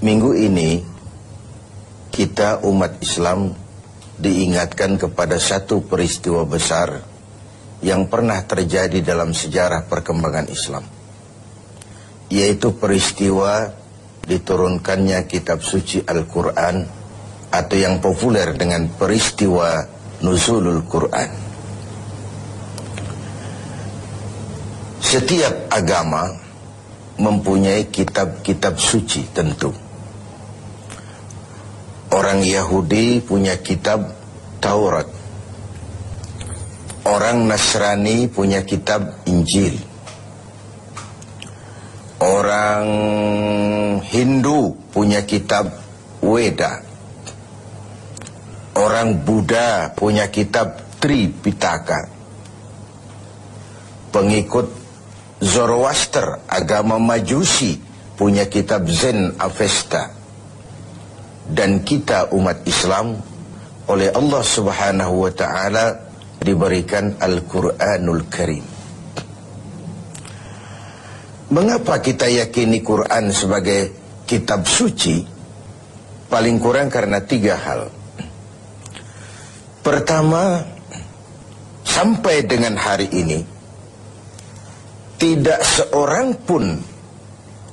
Minggu ini kita umat Islam diingatkan kepada satu peristiwa besar yang pernah terjadi dalam sejarah perkembangan Islam, yaitu peristiwa diturunkannya kitab suci Al-Quran, atau yang populer dengan peristiwa Nuzulul Quran. Setiap agama mempunyai kitab-kitab suci tentu. Orang Yahudi punya kitab Taurat. Orang Nasrani punya kitab Injil. Orang Hindu punya kitab Weda. Orang Buddha punya kitab Tripitaka. Pengikut Zoroaster, agama Majusi, punya kitab Zen Avesta. Dan kita umat Islam oleh Allah Subhanahu wa ta'ala diberikan Al-Quranul Karim. Mengapa kita yakini Quran sebagai kitab suci? Paling kurang karena 3 hal. Pertama, sampai dengan hari ini tidak seorang pun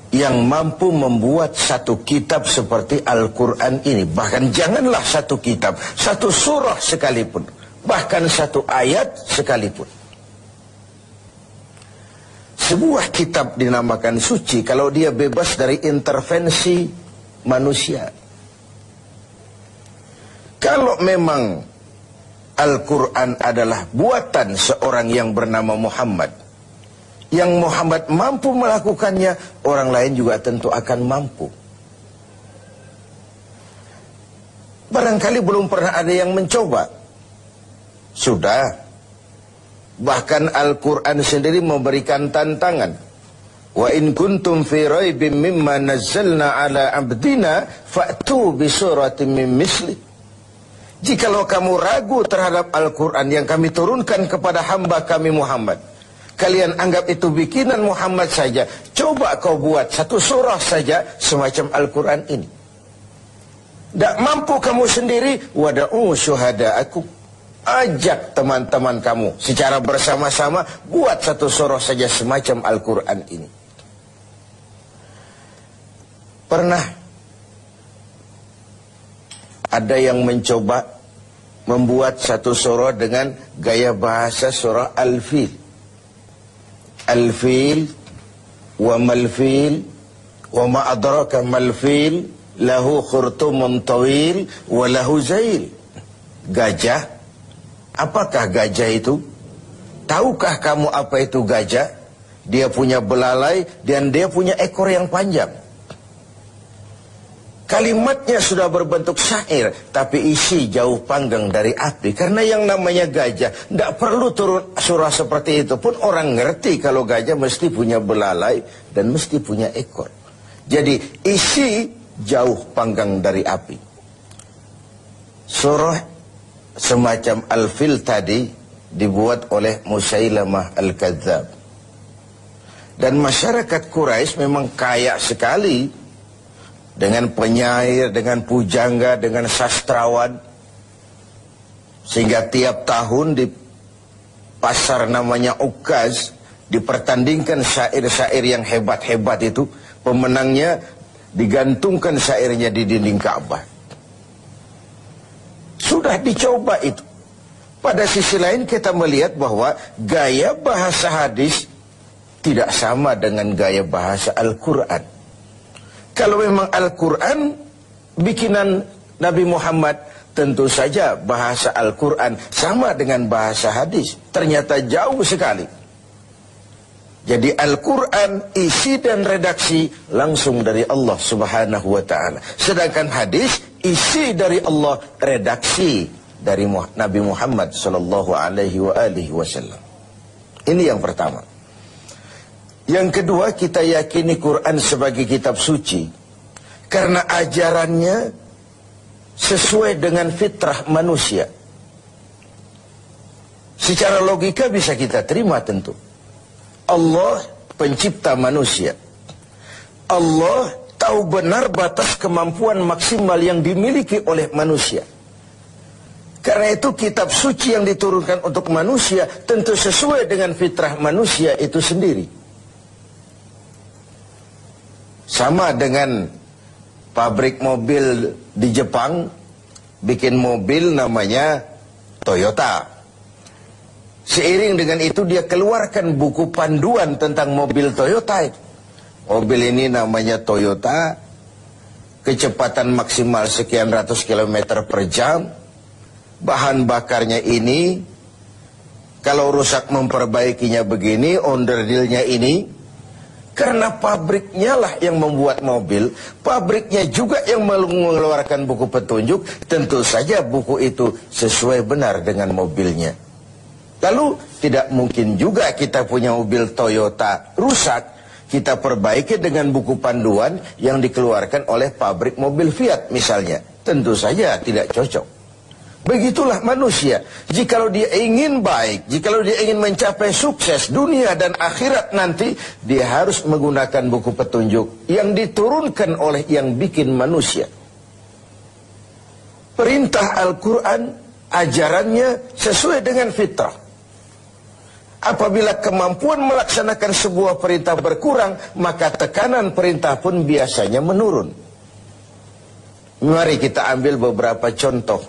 yang mampu membuat satu kitab seperti Al-Quran ini. Bahkan janganlah satu kitab, satu surah sekalipun, bahkan satu ayat sekalipun. Sebuah kitab dinamakan suci kalau dia bebas dari intervensi manusia. Kalau memang Al-Quran adalah buatan seorang yang bernama Muhammad, yang Muhammad mampu melakukannya, orang lain juga tentu akan mampu. Barangkali belum pernah ada yang mencoba. Sudah. Bahkan Al-Quran sendiri memberikan tantangan. Wa in kuntum fi raibim mimma nazzalna ala abdina fa'tu bi suratin min misli. Jikalau kamu ragu terhadap Al-Quran yang kami turunkan kepada hamba kami Muhammad, kalian anggap itu bikinan Muhammad saja, coba kau buat satu surah saja semacam Al-Quran ini. Tak mampu kamu sendiri, wada'u syuhada'akum, ajak teman-teman kamu secara bersama-sama, buat satu surah saja semacam Al-Quran ini. Pernah ada yang mencoba membuat satu surah dengan gaya bahasa surah Al-Fil. Al-Fil wa mal-fil wa ma adraka mal-fil lahu khurtumun tawil wa lahu zail. Gajah, apakah gajah itu? Tahukah kamu apa itu gajah? Dia punya belalai dan dia punya ekor yang panjang. Kalimatnya sudah berbentuk syair, tapi isi jauh panggang dari api. Karena yang namanya gajah, tidak perlu turun surah seperti itu pun orang ngerti kalau gajah mesti punya belalai dan mesti punya ekor. Jadi isi jauh panggang dari api. Surah semacam Al-Fil tadi dibuat oleh Musailamah Al-Kadzab. Dan masyarakat Quraisy memang kaya sekali dengan penyair, dengan pujangga, dengan sastrawan. Sehingga tiap tahun di pasar namanya Ukaz dipertandingkan syair-syair yang hebat-hebat itu. Pemenangnya digantungkan syairnya di dinding Ka'bah. Sudah dicoba itu. Pada sisi lain kita melihat bahwa gaya bahasa hadis tidak sama dengan gaya bahasa Al-Quran. Kalau memang Al-Quran bikinan Nabi Muhammad, tentu saja bahasa Al-Quran sama dengan bahasa hadis. Ternyata jauh sekali. Jadi Al-Quran isi dan redaksi langsung dari Allah Subhanahu wa ta'ala. Sedangkan hadis isi dari Allah, redaksi dari Nabi Muhammad sallallahu alaihi wasallam. Ini yang pertama. Yang kedua, kita yakini Quran sebagai kitab suci karena ajarannya sesuai dengan fitrah manusia. Secara logika bisa kita terima tentu. Allah pencipta manusia. Allah tahu benar batas kemampuan maksimal yang dimiliki oleh manusia. Karena itu kitab suci yang diturunkan untuk manusia tentu sesuai dengan fitrah manusia itu sendiri. Sama dengan pabrik mobil di Jepang bikin mobil namanya Toyota. Seiring dengan itu dia keluarkan buku panduan tentang mobil Toyota. Mobil ini namanya Toyota, kecepatan maksimal sekian ratus kilometer per jam, bahan bakarnya ini, kalau rusak memperbaikinya begini, onderdilnya ini. Karena pabriknya lah yang membuat mobil, pabriknya juga yang mengeluarkan buku petunjuk, tentu saja buku itu sesuai benar dengan mobilnya. Lalu tidak mungkin juga kita punya mobil Toyota rusak, kita perbaiki dengan buku panduan yang dikeluarkan oleh pabrik mobil Fiat misalnya. Tentu saja tidak cocok. Begitulah manusia. Jikalau dia ingin baik, jikalau dia ingin mencapai sukses dunia dan akhirat nanti, dia harus menggunakan buku petunjuk yang diturunkan oleh yang bikin manusia. Perintah Al-Quran, ajarannya sesuai dengan fitrah. Apabila kemampuan melaksanakan sebuah perintah berkurang, maka tekanan perintah pun biasanya menurun. Mari kita ambil beberapa contoh.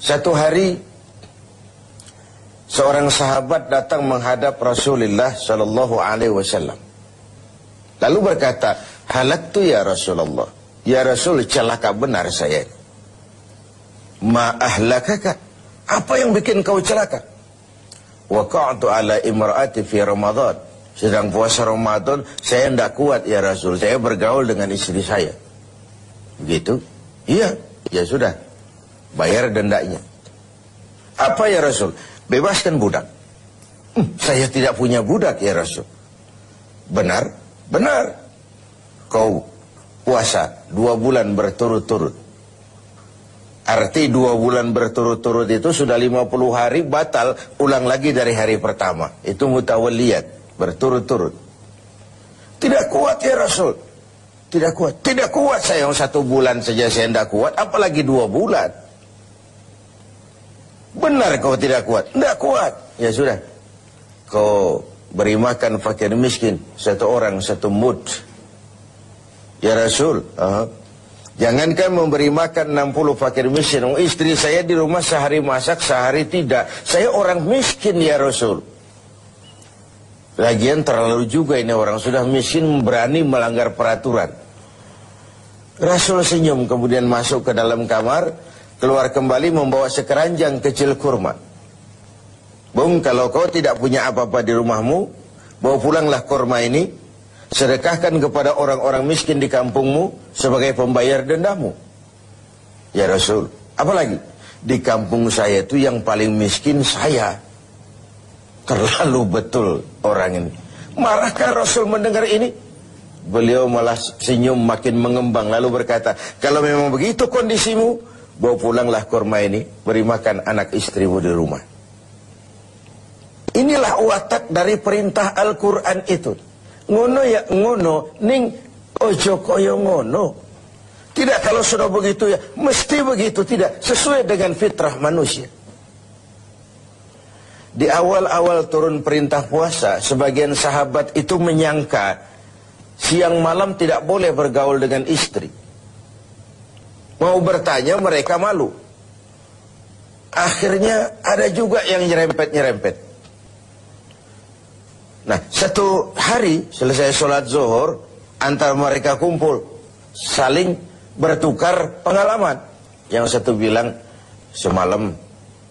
Satu hari seorang sahabat datang menghadap Rasulullah sallallahu alaihi wasallam. Lalu berkata, "Halaktu ya Rasulullah." Ya Rasul, celaka benar saya. "Ma ahlakaka?" Apa yang bikin kau celaka? "Waqa'tu ala imra'ati fi Ramadan." Sedang puasa Ramadan, saya tidak kuat ya Rasul. Saya bergaul dengan istri saya. Begitu? Iya, ya sudah. Bayar dendanya. Apa ya Rasul? Bebaskan budak. Saya tidak punya budak ya Rasul. Benar? Benar. Kau puasa 2 bulan berturut-turut. Arti 2 bulan berturut-turut itu sudah 50 hari batal, ulang lagi dari hari pertama. Itu mutawalliyat, berturut-turut. Tidak kuat ya Rasul. Tidak kuat. Tidak kuat saya, 1 bulan saja saya tidak kuat, apalagi 2 bulan. Benar kau tidak kuat? Tidak kuat. Ya sudah. Kau beri makan fakir miskin, 1 orang 1 mud. Ya Rasul, jangankan memberi makan 60 fakir miskin. Istri saya di rumah sehari masak, sehari tidak. Saya orang miskin ya Rasul. Lagian terlalu juga ini orang sudah miskin berani melanggar peraturan. Rasul senyum kemudian masuk ke dalam kamar, keluar kembali membawa sekeranjang kecil kurma. Bung, kalau kau tidak punya apa-apa di rumahmu, bawa pulanglah kurma ini, sedekahkan kepada orang-orang miskin di kampungmu sebagai pembayar dendamu. Ya Rasul, apalagi? Di kampung saya itu yang paling miskin saya. Terlalu betul orang ini. Marahkah Rasul mendengar ini? Beliau malah senyum makin mengembang lalu berkata, kalau memang begitu kondisimu, bawa pulanglah kurma ini, beri makan anak istrimu di rumah. Inilah watak dari perintah Al-Quran itu. Ngono ya ngono, ning ojo koyo ngono. Tidak kalau sudah begitu ya, mesti begitu, tidak. Sesuai dengan fitrah manusia. Di awal-awal turun perintah puasa, sebagian sahabat itu menyangka siang malam tidak boleh bergaul dengan istri. Mau bertanya mereka malu. Akhirnya ada juga yang nyerempet-nyerempet. Nah, 1 hari selesai sholat zuhur, antara mereka kumpul, saling bertukar pengalaman. Yang satu bilang, semalam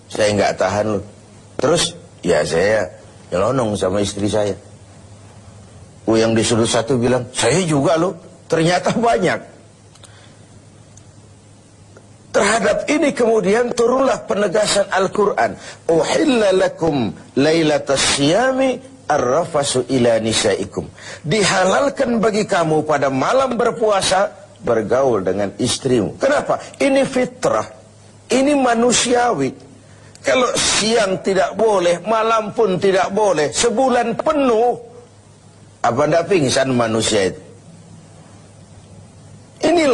saya nggak tahan loh. Terus, ya saya nyelonong sama istri saya. Yang di sudut satu bilang, saya juga loh. Ternyata banyak. Terhadap ini kemudian turunlah penegasan Al-Quran. Uhilla lakum laylatas syiyami ar-rafasu ila nisaikum. Dihalalkan bagi kamu pada malam berpuasa bergaul dengan istrimu. Kenapa? Ini fitrah. Ini manusiawi. Kalau siang tidak boleh, malam pun tidak boleh, sebulan penuh, apa ndak pingsan manusia itu?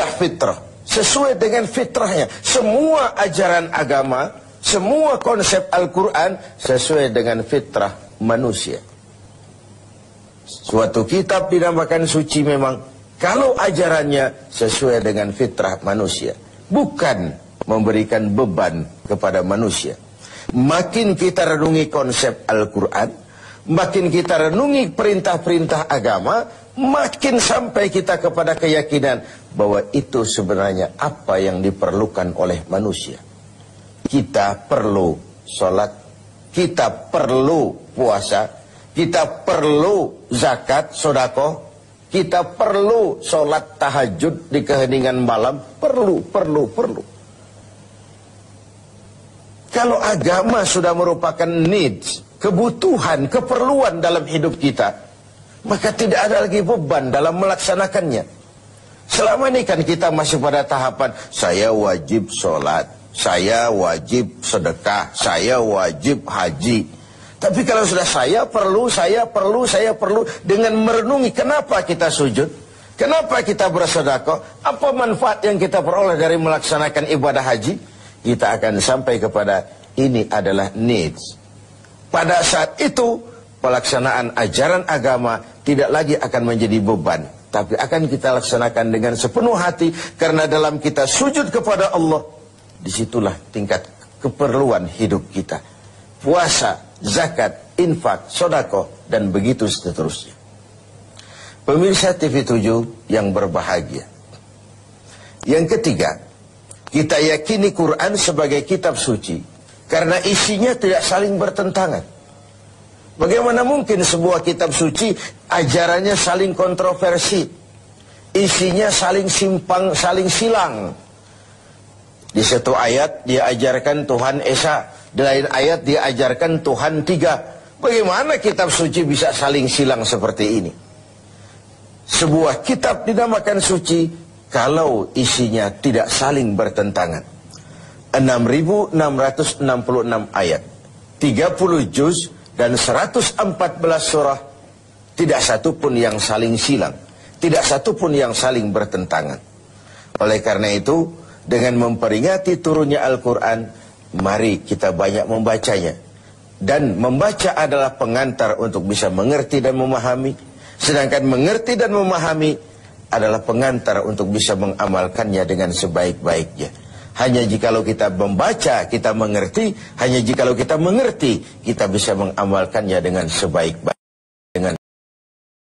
sudah fitrah, sesuai dengan fitrahnya. Semua ajaran agama, semua konsep Al-Quran sesuai dengan fitrah manusia. Suatu kitab dinamakan suci memang kalau ajarannya sesuai dengan fitrah manusia, bukan memberikan beban kepada manusia. Makin kita renungi konsep Al-Quran, makin kita renungi perintah-perintah agama, makin sampai kita kepada keyakinan bahwa itu sebenarnya apa yang diperlukan oleh manusia. Kita perlu sholat, kita perlu puasa, kita perlu zakat, sedekah, kita perlu sholat tahajud di keheningan malam, perlu. Kalau agama sudah merupakan needs, kebutuhan, keperluan dalam hidup kita, maka tidak ada lagi beban dalam melaksanakannya. Selama ini kan kita masih pada tahapan, saya wajib sholat, saya wajib sedekah, saya wajib haji. Tapi kalau sudah saya perlu, dengan merenungi kenapa kita sujud, kenapa kita bersedekah, apa manfaat yang kita peroleh dari melaksanakan ibadah haji, kita akan sampai kepada ini adalah needs. Pada saat itu, pelaksanaan ajaran agama tidak lagi akan menjadi beban, tapi akan kita laksanakan dengan sepenuh hati, karena dalam kita sujud kepada Allah, disitulah tingkat keperluan hidup kita. Puasa, zakat, infak, sedekah, dan begitu seterusnya. Pemirsa TV 7 yang berbahagia. Yang ketiga, kita yakini Quran sebagai kitab suci karena isinya tidak saling bertentangan. Bagaimana mungkin sebuah kitab suci ajarannya saling kontroversi, isinya saling simpang, saling silang. Di satu ayat dia ajarkan Tuhan Esa, di lain ayat dia ajarkan Tuhan tiga. Bagaimana kitab suci bisa saling silang seperti ini? Sebuah kitab dinamakan suci kalau isinya tidak saling bertentangan. 6.666 ayat, 30 juz dan 114 surah, tidak satu pun yang saling silang, tidak satu pun yang saling bertentangan. Oleh karena itu, dengan memperingati turunnya Al-Quran, mari kita banyak membacanya. Dan membaca adalah pengantar untuk bisa mengerti dan memahami. Sedangkan mengerti dan memahami adalah pengantar untuk bisa mengamalkannya dengan sebaik-baiknya. Hanya jikalau kita membaca, kita mengerti. Hanya jikalau kita mengerti, kita bisa mengamalkannya dengan sebaik-baiknya.